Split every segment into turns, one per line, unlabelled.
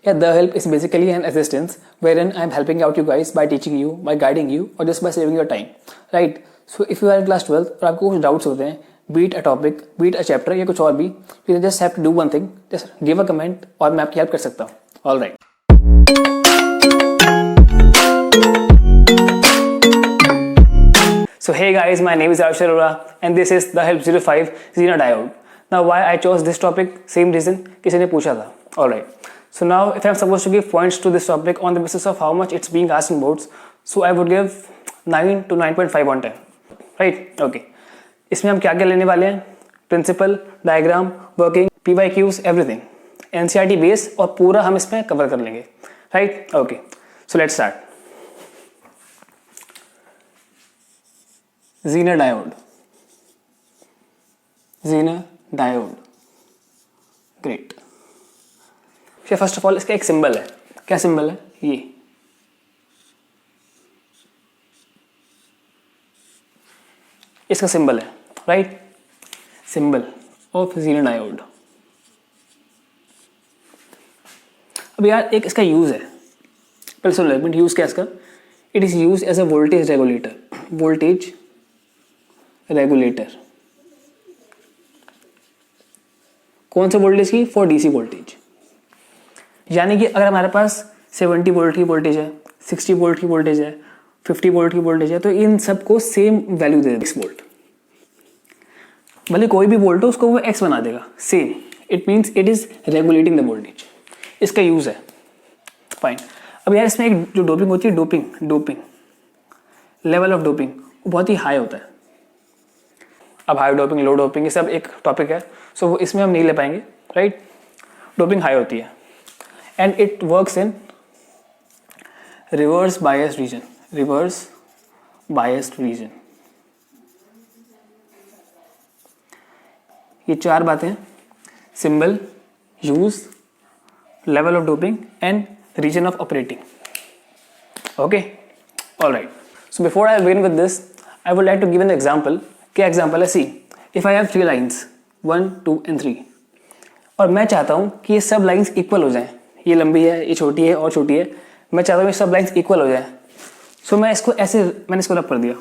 Yeah, the help is basically an assistance wherein I'm helping out you guys by teaching you, by guiding you, or just by saving your time, right? So if you are in class 12th और आपको कुछ doubts होते हैं, be it a topic, be it a chapter या कुछ और भी, you just have to do one thing, just give a comment और मैं आपकी help कर सकता हूँ. All right. So hey guys, my name is Arush Arora and this is the Help 05 Zener Diode. Now why I chose this topic? Same reason, किसी ने पूछा था. Alright. So now if I'm supposed to give points to this topic on the basis of how much it's being asked in boards, so I would give 9 to 9.5 on 10. Right? Okay. इसमें हम क्या क्या लेने वाले हैं? Principle, diagram, working, PYQs, everything. NCERT base और पूरा हम इसमें कवर कर लेंगे. Right? Okay. So let's start. Zener diode. Zener diode. Great. First of all इसका एक सिंबल है. क्या सिंबल है? ये इसका सिंबल है, right? Symbol of Zener diode. अब यार एक इसका यूज है, पहले सुन लो. यूज क्या इसका? It is use as a voltage regulator. Voltage regulator. कौन सा वोल्टेज की? For DC voltage. यानी कि अगर हमारे पास 70 वोल्ट की वोल्टेज है, 60 वोल्ट की वोल्टेज है, 50 वोल्ट की वोल्टेज है, तो इन सबको सेम वैल्यू दे देगा. 6 वोल्ट भले कोई भी वोल्ट हो उसको वो एक्स बना देगा, same. It means it is regulating the voltage. इसका यूज है. फाइन. अब यार इसमें एक जो डोपिंग होती है, डोपिंग लेवल ऑफ डोपिंग बहुत ही हाई होता है. अब हाई डोपिंग, लो डोपिंग, ये सब एक टॉपिक है, सो वो इसमें हम नहीं ले पाएंगे, राइट? डोपिंग हाई होती है and it works in reverse biased region. Reverse biased region. ये चार बातें: symbol, use, level of doping and region of operating. Okay, all right. So before I begin with this, I would like to give an example. क्या example है? See, if I have 3 lines 1, 2 and 3 और मैं चाहता हूँ कि ये सब lines equal हो जाएं. ये लंबी है, ये छोटी है और छोटी है. मैं चाहता हूँ ये सब लाइंस इक्वल हो जाए. सो मैं इसको ऐसे, मैंने इसको रब कर दिया.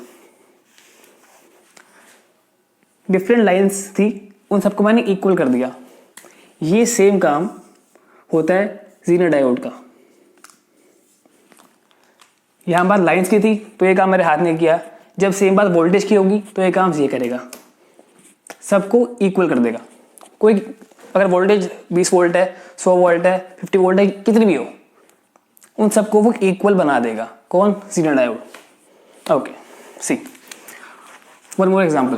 डिफरेंट लाइंस थी, उन सबको मैंने इक्वल कर दिया. ये सेम काम होता है ज़ीनर डायोड का. यहाँ बात लाइंस की थी तो ये काम मेरे हाथ ने किया. जब सेम बात वोल्टेज की होगी तो ये काम ये करेगा, सबको इक्वल कर देगा. कोई अगर वोल्टेज 20 वोल्ट है, 100 वोल्ट है, 50 वोल्ट है, कितनी भी हो, उन सबको वो इक्वल बना देगा. कौन? Zener diode. Okay, see one more example.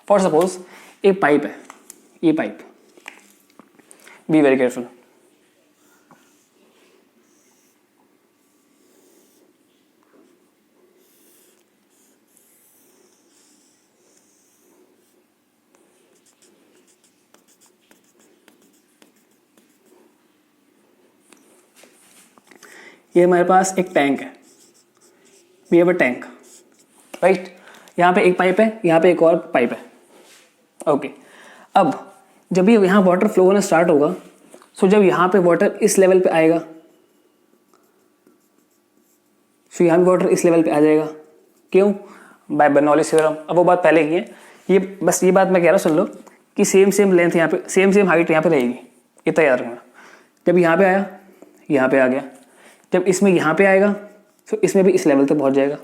For suppose एक पाइप है, ये पाइप. Be very careful. ये हमारे पास एक टैंक है. We have a tank, right? यहाँ पे एक पाइप है, यहाँ पे एक और पाइप है. ओके. अब जब ये यहाँ वाटर फ्लो होना स्टार्ट होगा, सो जब यहाँ पे वाटर इस लेवल पे आएगा, सो यहाँ पे वाटर इस लेवल पे आ जाएगा. क्यों? By Bernoulli's theorem. अब वो बात पहले की है, ये बस ये बात मैं कह रहा हूँ, सुन लो कि सेम लेंथ यहाँ पे, सेम हाइट यहाँ पे रहेगी. इतना याद रखना. जब यहाँ पे आया, यहाँ पे आ गया. जब इसमें यहाँ पे आएगा तो इसमें भी इस लेवल तक पहुँच जाएगा.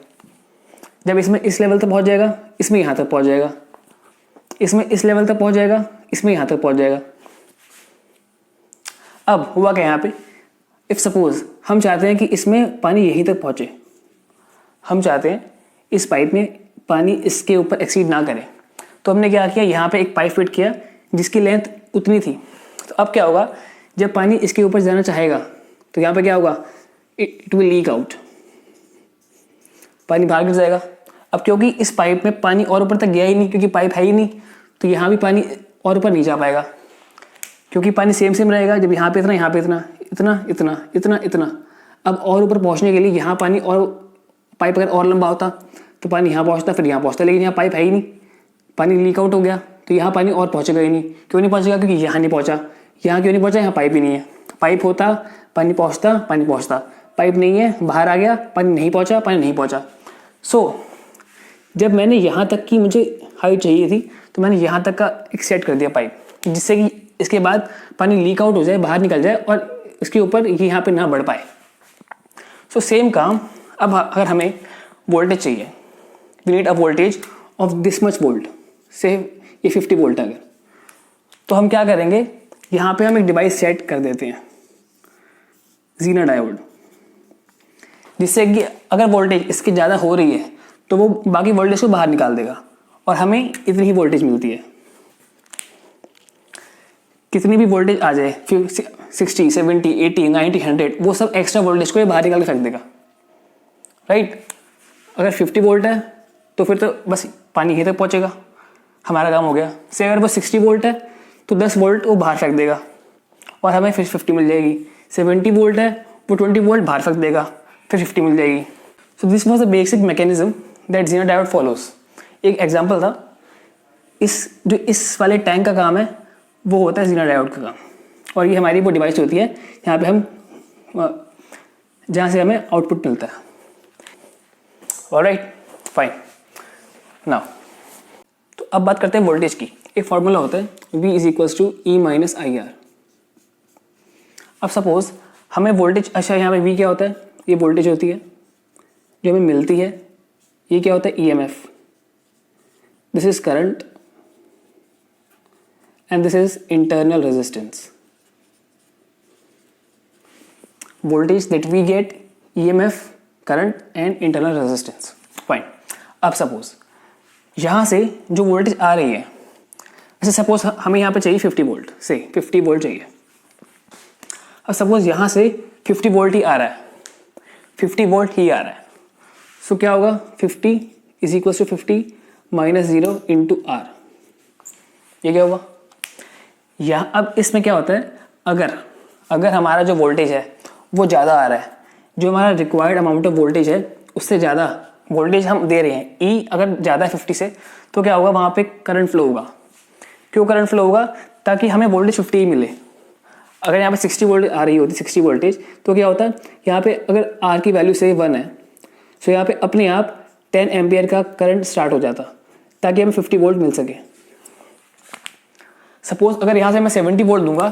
जब इसमें इस लेवल तक पहुँच जाएगा, इसमें यहाँ तक पहुँच जाएगा. इसमें इस लेवल तक पहुँच जाएगा, इसमें यहाँ तक पहुँच जाएगा. अब हुआ क्या यहाँ पे? इफ़ सपोज हम चाहते हैं कि इसमें पानी यहीं तक पहुँचे, हम चाहते हैं इस पाइप में पानी इसके ऊपर एक्सीड ना करे, तो हमने क्या किया? यहाँ पे एक पाइप फिट किया जिसकी लेंथ उतनी थी. तो अब क्या होगा? जब पानी इसके ऊपर जाना चाहेगा तो यहाँ पे क्या होगा? It will leak out. पानी बाहर गिर जाएगा. अब क्योंकि इस पाइप में पानी और ऊपर तक गया ही नहीं, क्योंकि पाइप है ही नहीं, तो यहाँ भी पानी और ऊपर नहीं जा पाएगा, क्योंकि पानी सेम रहेगा. जब यहाँ पे इतना, यहाँ पे इतना, इतना इतना इतना इतना, अब और ऊपर पहुँचने के लिए यहाँ पानी, और पाइप अगर और लंबा होता तो पानी यहाँ पहुँचता, फिर यहाँ पहुँचता, लेकिन यहाँ पाइप है ही नहीं, पानी लीक आउट हो गया, तो यहाँ पानी और पहुँचेगा ही नहीं. क्यों नहीं पहुँचेगा? क्योंकि यहाँ नहीं पहुँचा. यहाँ क्यों नहीं पहुँचा? यहाँ पाइप ही नहीं है. पाइप होता, पानी पहुँचता, पाइप नहीं है, बाहर आ गया, पानी नहीं पहुँचा। सो जब मैंने यहाँ तक की मुझे हाइट चाहिए थी तो मैंने यहाँ तक का एक सेट कर दिया पाइप, जिससे कि इसके बाद पानी लीक आउट हो जाए, बाहर निकल जाए और इसके ऊपर ये यहाँ पे ना बढ़ पाए। सो सेम काम अब अगर हमें वोल्टेज चाहिए, we need a voltage of this much volt, से ये 50 वोल्ट अगर, तो हम क्या करेंगे, यहाँ पे हम एक डिवाइस सेट कर देते हैं, जीना डायोड, जिससे कि अगर वोल्टेज इसके ज़्यादा हो रही है तो वो बाकी वोल्टेज को बाहर निकाल देगा और हमें इतनी ही वोल्टेज मिलती है। कितनी भी वोल्टेज आ जाए, 60, 70, 80, 90, 100, वो सब एक्स्ट्रा वोल्टेज को ये बाहर निकाल के फेंक देगा, राइट। अगर 50 वोल्ट है तो फिर तो बस पानी यहीं तक पहुंचेगा, हमारा काम हो गया। से अगर वो 60 वोल्ट है तो 10 वोल्ट वो बाहर फेंक देगा और हमें फिर 50 मिल जाएगी। 70 वोल्ट है वो 20 वोल्ट बाहर फेंक देगा, फिर 50 मिल जाएगी। So this was the basic mechanism that Zener diode follows. एक एग्जाम्पल था, इस वाले टैंक का काम है वो होता है जीना डायोड का काम, और ये हमारी वो डिवाइस होती है यहाँ पे हम जहाँ से हमें आउटपुट मिलता है। Alright, fine. नाउ तो अब बात करते हैं वोल्टेज की। एक फॉर्मूला होता है V = E - IR। अब सपोज हमें वोल्टेज, अच्छा यहाँ पे V क्या होता है, ये वोल्टेज होती है जो हमें मिलती है। ये क्या होता है, EMF, this is current and this is internal resistance. Voltage that we get, EMF, current and internal resistance. Fine. अब सपोज यहाँ से जो वोल्टेज आ रही है, ऐसे सपोज हमें यहाँ पे चाहिए 50 वोल्ट, से 50 वोल्ट चाहिए। अब सपोज यहाँ से 50 वोल्ट ही आ रहा है, 50 वोल्ट ही आ रहा है। सो क्या होगा, 50 = 50 - 0 × R। ये क्या होगा, या अब इसमें क्या होता है, अगर हमारा जो वोल्टेज है वो ज़्यादा आ रहा है, जो हमारा रिक्वायर्ड अमाउंट ऑफ वोल्टेज है उससे ज़्यादा वोल्टेज हम दे रहे हैं, E अगर ज़्यादा है 50 से, तो क्या होगा, वहाँ पे करंट फ्लो होगा। क्यों करंट फ्लो होगा, ताकि हमें वोल्टेज 50 ही मिले। अगर यहाँ पे 60 वोल्ट आ रही होती, 60 वोल्टेज, तो क्या होता है, यहाँ पे अगर R की वैल्यू से 1 है, तो यहाँ पे अपने आप 10 एम्पियर का करंट स्टार्ट हो जाता, ताकि हमें 50 वोल्ट मिल सके। सपोज अगर यहाँ से मैं 70 वोल्ट दूंगा,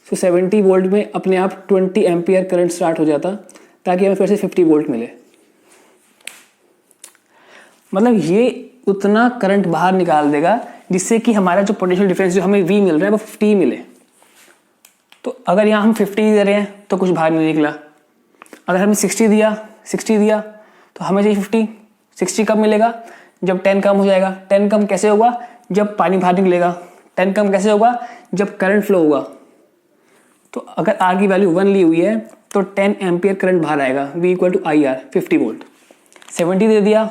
तो 70 वोल्ट में अपने आप 20 एम्पियर करंट स्टार्ट हो जाता, ताकि हमें फिर से 50 वोल्ट मिले। मतलब ये उतना करंट बाहर निकाल देगा जिससे कि हमारा जो पोटेंशियल डिफरेंस जो हमें V मिल रहा है वो 50 ही मिले। तो अगर यहाँ हम 50 दे रहे हैं तो कुछ बाहर नहीं निकला, अगर हमें 60 दिया तो हमें चाहिए 50। 60 कब मिलेगा, जब 10 कम हो जाएगा। 10 कम कैसे होगा, जब पानी बाहर निकलेगा। 10 कम कैसे होगा, जब करंट फ्लो होगा। तो अगर R की वैल्यू 1 ली हुई है तो 10 एम्पियर करंट बाहर आएगा, V = IR, 50 वोल्ट। 70 दे दिया,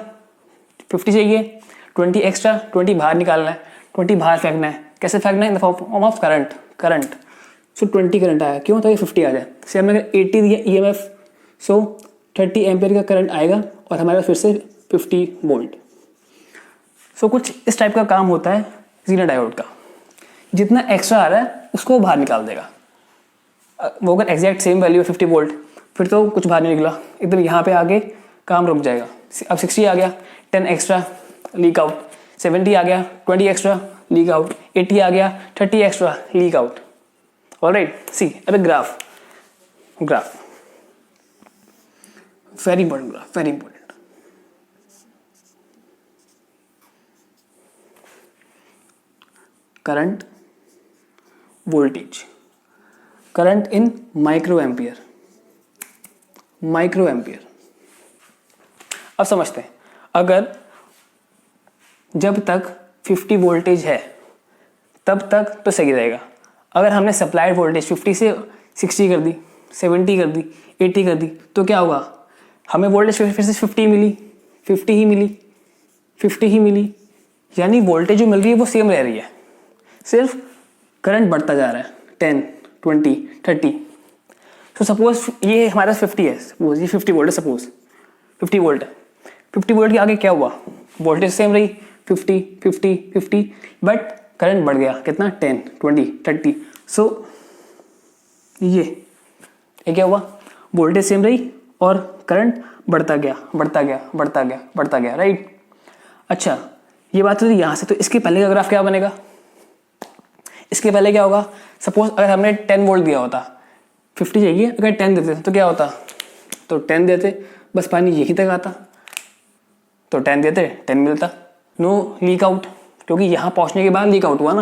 50 चाहिए, 20 एक्स्ट्रा, 20 बाहर निकालना है, 20 बाहर फेंकना है। कैसे फेंकना है, in the form of current. So 20 current आया, क्यों, ताकि 50 आ जाए। से हमने अगर 80 दिया EMF, सो 30 एम्पियर का करंट आएगा और हमारे पास फिर से 50 वोल्ट। सो कुछ इस टाइप का काम होता है जीना डायोड का। जितना एक्स्ट्रा आ रहा है उसको बाहर निकाल देगा। वो अगर एग्जैक्ट सेम वैल्यू है 50 वोल्ट, फिर तो कुछ बाहर नहीं निकला, एकदम यहाँ पे आके काम रुक जाएगा। अब 60 आ गया, 10 एक्स्ट्रा, लीक आउट। 70 आ गया, 20 एक्स्ट्रा, लीक आउट। 80 आ गया, 30 एक्स्ट्रा, लीक आउट। ऑलराइट, सी अब graph very important graph, very important. Current, voltage, current in micro ampere. अब समझते हैं, अगर जब तक 50 वोल्टेज है तब तक तो सही रहेगा। अगर हमने सप्लाइड वोल्टेज 50 से 60 कर दी, 70 कर दी, 80 कर दी, तो क्या होगा, हमें वोल्टेज फिर से 50 ही मिली, यानी वोल्टेज जो मिल रही है वो सेम रह रही है, सिर्फ करंट बढ़ता जा रहा है, 10, 20, 30। तो सपोज ये हमारा 50 है, सपोज ये 50 वोल्ट है, सपोज 50 वोल्ट है। 50 वोल्ट के आगे क्या हुआ, वोल्टेज सेम रही, 50, बट करंट बढ़ गया, कितना, 10, 20, 30। सो ये ये क्या हुआ, वोल्टेज सेम रही और करंट बढ़ता गया बढ़ता गया बढ़ता गया बढ़ता गया, राइट। अच्छा ये बात हुई यहाँ से, तो इसके पहले का ग्राफ क्या बनेगा, इसके पहले क्या होगा, सपोज अगर हमने 10 वोल्ट दिया होता, 50 चाहिए, अगर 10 देते तो क्या होता, तो 10 देते बस पानी यहीं तक आता, तो 10 देते 10 मिलता, नो लीक आउट, क्योंकि यहाँ पहुँचने के बाद लीक आउट हुआ ना।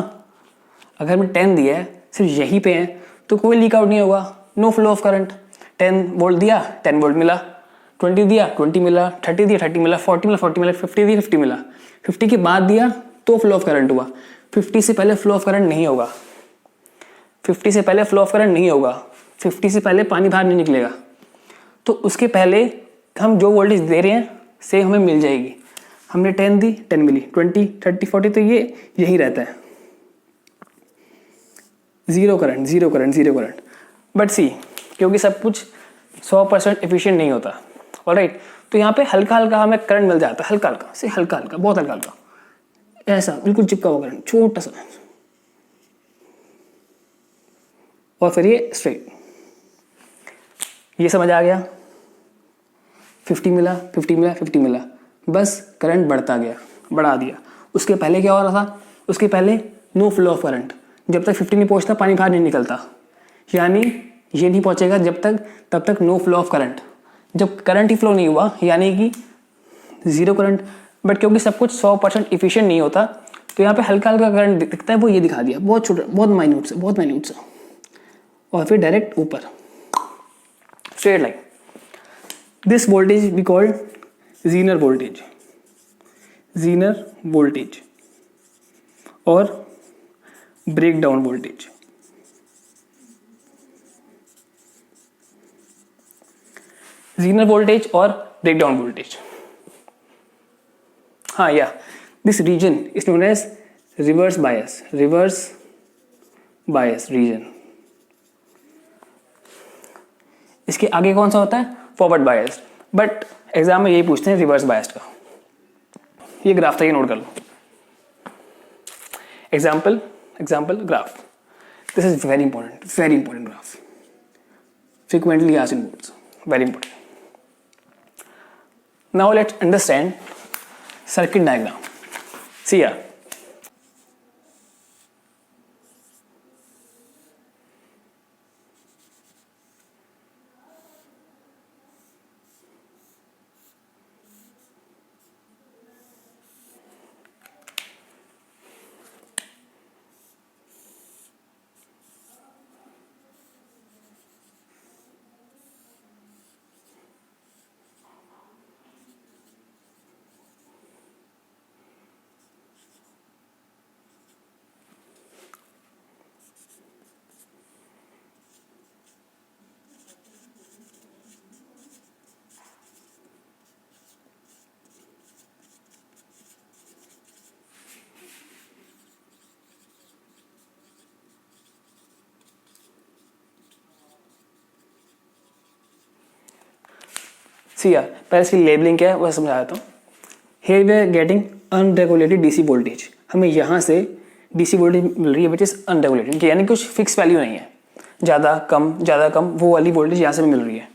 अगर हमने 10 दिया है सिर्फ यहीं पे है तो कोई लीक आउट नहीं होगा, no flow of current. 10 volt दिया 10 वोल्ट मिला, 20 दिया 20 मिला, 30 दिया 30 मिला, 40 मिला 40 मिला, 50 दिया 50 मिला, 50 के बाद दिया तो फ्लो ऑफ करंट हुआ, 50 से पहले फ्लो ऑफ करंट नहीं होगा, 50 से पहले फ्लो ऑफ करंट नहीं होगा, 50 से पहले पानी बाहर नहीं निकलेगा। तो उसके पहले हम जो वोल्टेज दे रहे हैं सेम हमें मिल जाएगी। हमने 10 दी 10 मिली, 20 30 40, तो ये यही रहता है, zero current zero current zero current. But see क्योंकि सब कुछ 100% एफिशिएंट नहीं होता, ऑलराइट, तो यहाँ पे हल्का हल्का हमें करंट मिल जाता है, हल्का हल्का से हल्का हल्का, बहुत हल्का हल्का, ऐसा बिल्कुल चिपका हुआ करंट छोटा सा, और फिर ये स्ट्रेट। ये समझ आ गया, 50 मिला 50 मिला 50 मिला, बस करंट बढ़ता गया, बढ़ा दिया। उसके पहले क्या हो रहा था, उसके पहले नो फ्लो ऑफ करंट, जब तक 50 नहीं पहुंचता पानी बाहर नहीं निकलता, यानी ये नहीं पहुंचेगा जब तक, तब तक नो फ्लो ऑफ करंट। जब करंट ही फ्लो नहीं हुआ यानी कि जीरो करंट। बट क्योंकि सब कुछ 100% इफिशिएंट नहीं होता तो यहाँ पे हल्का हल्का करंट दिखता है, वो ये दिखा दिया, बहुत छोटा बहुत माइन्यूट सा, बहुत माइन्यूट सा, और फिर डायरेक्ट ऊपर straight line. This voltage we called Zener voltage, Zener voltage और breakdown voltage. Zener voltage और ब्रेक डाउन वोल्टेज, हाँ या this region is known as reverse bias, reverse bias region. इसके आगे कौन सा होता है, फॉरवर्ड बायस्ड, बट एग्जाम में यही पूछते हैं रिवर्स बायस्ड का। ये ग्राफ था, ये नोट कर लो, example graph, this is very important graph, frequently asked in boards, very important. Now let's understand circuit diagram. See here, पहले इसकी लेबलिंग क्या है वह समझा देता हूँ। Here we are getting unregulated DC voltage, हमें यहाँ से DC वोल्टेज मिल रही है विच इज़ अनरेगुलेटेड, यानी कुछ फिक्स वैल्यू नहीं है, ज़्यादा कम वो वाली वोल्टेज यहाँ से मिल रही है।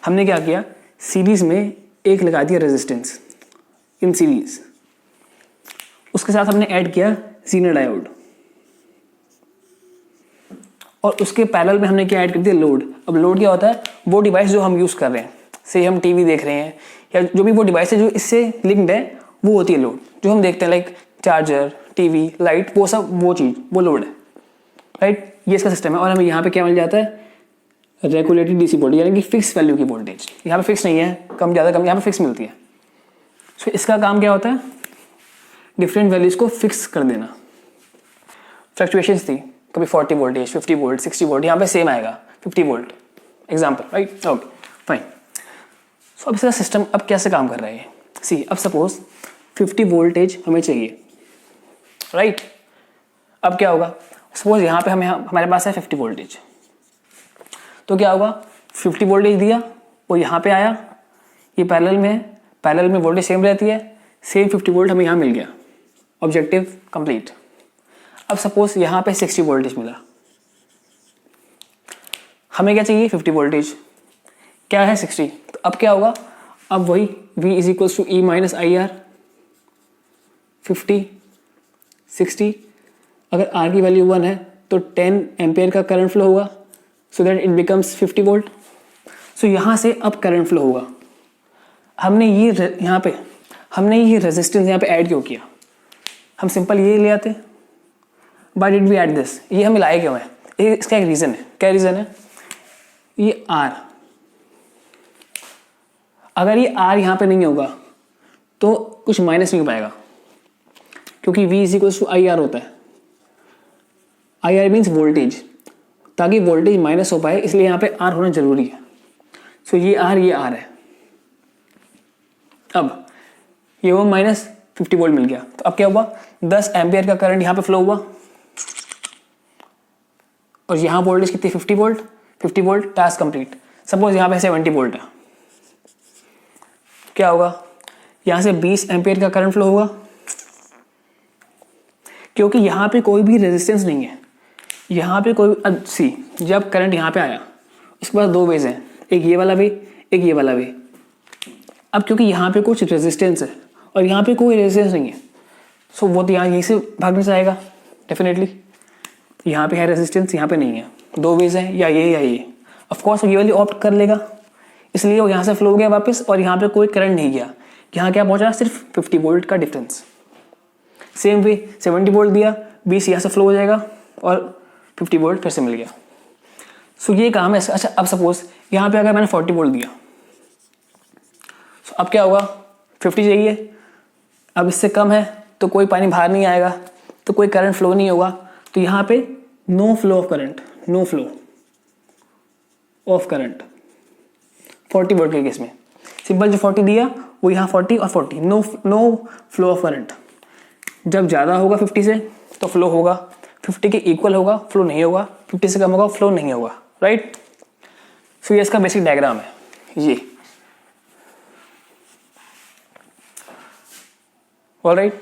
हमने क्या किया, सीरीज़ में एक लगा दिया रेजिस्टेंस इन सीरीज, उसके साथ हमने ऐड किया जीनर डायोड, और उसके पैरेलल में हमने क्या ऐड कर दिया, लोड। अब लोड क्या होता है, वो डिवाइस जो हम यूज़ कर रहे हैं, से हम टीवी देख रहे हैं या जो भी वो डिवाइस है जो इससे लिंक्ड है, वो होती है लोड। जो हम देखते हैं लाइक चार्जर, टीवी, लाइट, वो सब वो चीज़ वो लोड है, राइट। ये इसका सिस्टम है। और हमें यहाँ पे क्या मिल जाता है, रेगुलेटेड डीसी वोल्टेज, यानी कि फिक्स वैल्यू की वोल्टेज। यहाँ पे फिक्स नहीं है, कम ज़्यादा कम, यहाँ पे फिक्स मिलती है। सो इसका काम क्या होता है, डिफरेंट वैल्यूज़ को फिक्स कर देना। फ्लक्चुएशंस थी, कभी 40 वोल्टेज, 50 वोल्ट, 60 वोल्ट, यहाँ पे सेम आएगा 50 volt example, right. Okay fine. So अब इसका सिस्टम अब कैसे काम कर रहा है, सी अब सपोज 50 वोल्टेज हमें चाहिए, राइट। अब क्या होगा, सपोज यहाँ पे हमारे पास है 50 वोल्टेज, तो क्या होगा, 50 वोल्टेज दिया, वो यहाँ पे आया, ये पैरेलल में वोल्टेज सेम रहती है, सेम 50 वोल्ट हमें यहाँ मिल गया, ऑब्जेक्टिव कंप्लीट। अब सपोज यहाँ पे 60 वोल्टेज मिला, हमें क्या चाहिए 50 वोल्टेज, क्या है 60। तो अब क्या होगा, अब वही V is equals to E minus I R, 50 60, अगर R की वैल्यू 1 है तो 10 एम्पेयर का करंट फ्लो होगा, so that it becomes 50 volt. So यहाँ से अब करंट फ्लो होगा। हमने ये यहाँ पे हमने ये रेजिस्टेंस यहाँ पे ऐड क्यों किया, हम सिंपल ये ले आते, why did we add this, ये हमें लाए क्यों है, इसका एक रीज़न है। क्या रीज़न है, ये R, अगर ये R यहाँ पे नहीं होगा तो कुछ माइनस नहीं हो पाएगा, क्योंकि V is equals to I R होता है। आई आर मीन्स वोल्टेज, ताकि वोल्टेज माइनस हो पाए इसलिए यहाँ पे R होना जरूरी है। सो ये R है। अब ये वो माइनस 50 वोल्ट मिल गया, तो अब क्या हुआ, 10 एम्पियर का करंट यहाँ पे फ्लो हुआ, और यहाँ वोल्टेज कितनी 50 volt, 50 volt, task complete. Suppose यहाँ पे 70 वोल्ट है, क्या होगा, यहाँ से 20 एम्पियर का करंट फ्लो होगा, क्योंकि यहाँ पे कोई भी रेजिस्टेंस नहीं है, यहाँ पे कोई सी, जब करंट यहाँ पे आया उसके बाद दो वेज हैं, एक ये वाला वे, एक ये वाला वे। अब क्योंकि यहाँ पे कुछ रेजिस्टेंस है और यहाँ पे कोई रेजिस्टेंस नहीं है, सो वो तो यहाँ यहीं से भागना चाहेगा डेफिनेटली। यहाँ पे है रेजिस्टेंस, यहाँ पे नहीं है, दो वेज हैं, या ये। ऑफकोर्स ये वाली ऑप्ट कर लेगा, इसलिए वो यहाँ से फ्लो हो गया वापस, और यहाँ पे कोई करंट नहीं गया, यहाँ क्या पहुँचा, सिर्फ 50 वोल्ट का डिफरेंस। सेम वे 70 वोल्ट दिया, 20 यहाँ से फ्लो हो जाएगा और 50 वोल्ट फिर से मिल गया। सो ये काम है। अच्छा, अब सपोज यहाँ पे अगर मैंने 40 वोल्ट दिया, सो अब क्या होगा, 50 चाहिए, अब इससे कम है तो कोई पानी बाहर नहीं आएगा, तो कोई करंट फ्लो नहीं होगा, तो यहाँ पे no flow of current, no flow of current 40 volt के केस में। सिंपल जो 40 दिया वो यहाँ 40 और 40, नो फ्लो ऑफ करंट। जब ज़्यादा होगा 50 से तो फ्लो होगा, 50 के इक्वल होगा फ्लो नहीं होगा, 50 से कम होगा फ्लो नहीं होगा, राइट। सो ये इसका बेसिक डायग्राम है। ये ऑलराइट,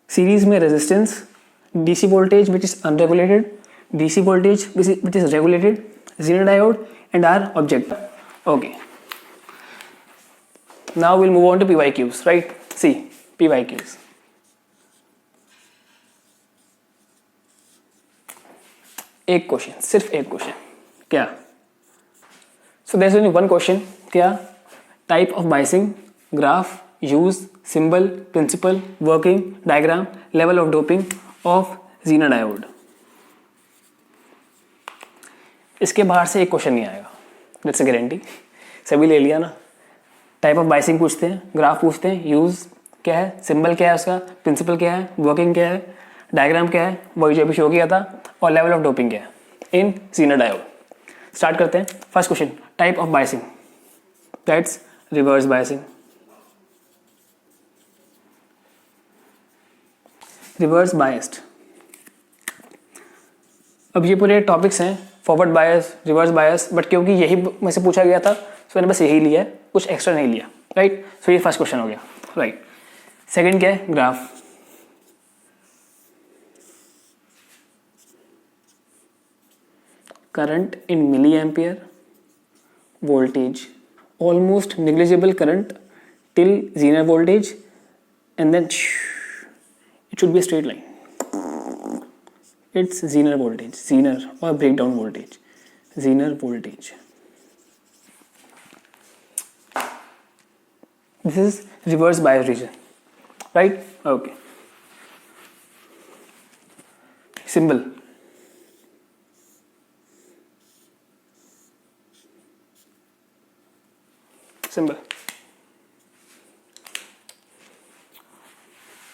सीरीज में resistance, DC voltage which is unregulated, DC voltage which is regulated, Zener diode and our object. Okay, now we'll move on to PYQs, right? See, PYQs. एक question, सिर्फ एक question, क्या? So there's only one question, क्या? Type of biasing, graph, use, symbol, principle, working, diagram, level of doping of Zener diode. इसके बाहर से एक question नहीं आएगा, दैट्स अ गारंटी। सभी ले लिया ना। टाइप ऑफ बाइसिंग पूछते हैं, ग्राफ पूछते हैं, यूज़ क्या है, सिंबल क्या है उसका, प्रिंसिपल क्या है, वर्किंग क्या है, डायग्राम क्या है, वही जो अभी शो किया था, और लेवल ऑफ डोपिंग क्या है इन जीनर डायोड। स्टार्ट करते हैं। First question, type of biasing, that's reverse biasing. Reverse biased, अब ये पूरे टॉपिक्स हैं, forward bias, reverse bias, but क्योंकि यही में से पूछा गया था तो मैंने बस यही लिया है, कुछ एक्स्ट्रा नहीं लिया, राइट। सो ये फर्स्ट क्वेश्चन हो गया, राइट। सेकंड क्या है, graph. Current in milliampere, voltage, almost negligible current till Zener voltage, and then it should be a straight line. It's Zener voltage, Zener or breakdown voltage, Zener voltage. This is reverse bias region, right? Okay. Symbol. Symbol.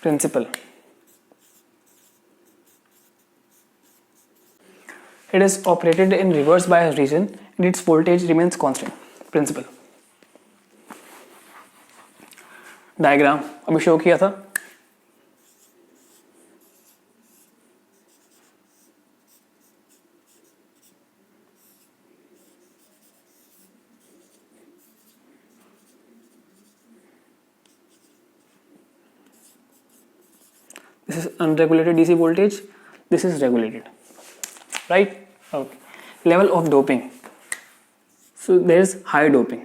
Principle. It is operated in reverse bias region and its voltage remains constant. Principle. Diagram अभी show किया था, this is unregulated DC voltage, this is regulated, right? Okay. Level of doping, so there is high doping.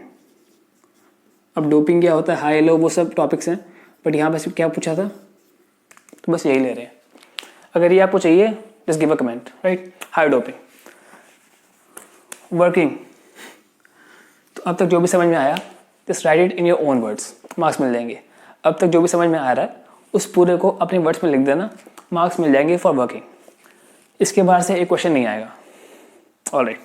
अब doping क्या होता है, high low वो सब topics हैं, बट यहाँ पे क्या पूछा था, तो बस यही ले रहे हैं. अगर ये आपको चाहिए just give a comment, right. High doping. Working, तो अब तक जो भी समझ में आया just write it in your own words, marks मिल जाएंगे. अब तक जो भी समझ में आ रहा है उस पूरे को अपने वर्ड्स में लिख देना, मार्क्स मिल जाएंगे फॉर वर्किंग. इसके बाहर से एक क्वेश्चन नहीं आएगा. Alright,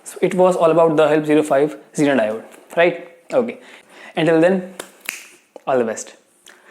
so it was all about the help 05 xenon diode, right? Okay, until then, all the best.